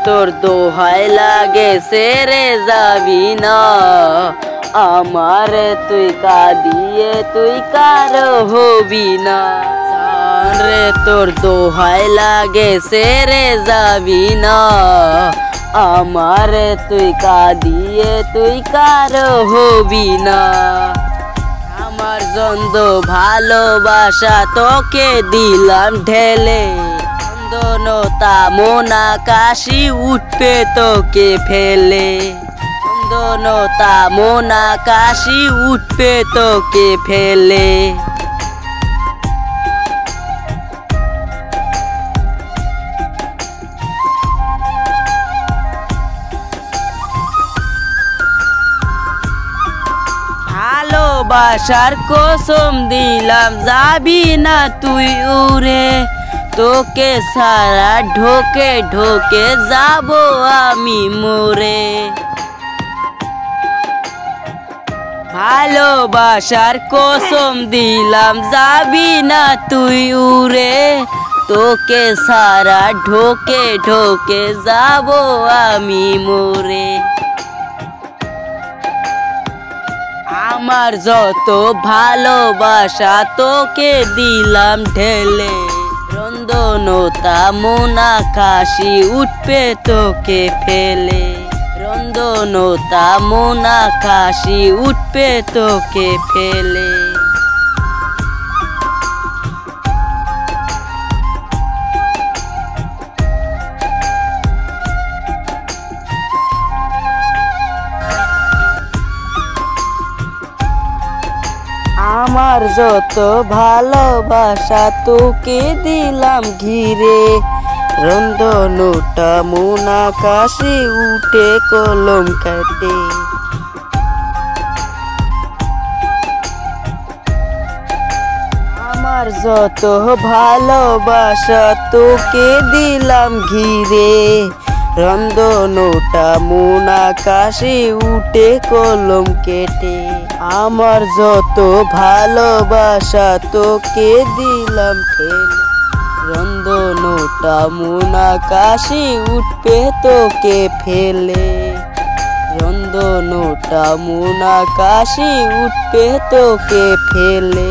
তোর দোহাই লাগে সেরে যাবি না, আমারে তুই কাঁদিয়ে তুই কারো হবি না। রে তোর দোহাই লাগে সেরে যাবি না, আমারে তুই কাঁদিয়ে তুই কারো হবি না। আমার জন্দ ভালোবাসা তোকে দিলাম ঢেলে, চন্দনতা মন আকাশি উঠবে তোকে ফেলে, চন্দনতা মন আকাশি উঠবে তোকে ফেলে। ভালোবাসার কসম দিলাম যাবি না তুই উড়ে, তোকে সারা ঢোকে ঢোকে যাব আমি মরে। ভালোবাসার কসম দিলাম যাবি না তুই উড়ে, তোকে সারা ঢোকে ঢোকে যাব আমি মরে। আমার যত ভালোবাসা তোকে দিলাম ঢেলে, রন্দনতা মন আকাশি উঠবে তোকে ফেলে, রন্দনতা মন আকাশি উঠবে তোকে ফেলে। আমার যত ভালোবাসা তোকে দিলাম ঘিরে, রন্দনটা মন আকাশে উঠে কলম কাটে। আমার যত ভালোবাসা তোকে দিলাম ঘিরে, রন্দনটা মন আকাশে উঠে কলম কেটে। আমার যত ভালোবাসা তোকে দিলাম ঠেলে, রন্দনটা মন আকাশে উঠবে তোকে ফেলে, রন্দনটা মন আকাশে উঠবে তোকে ফেলে।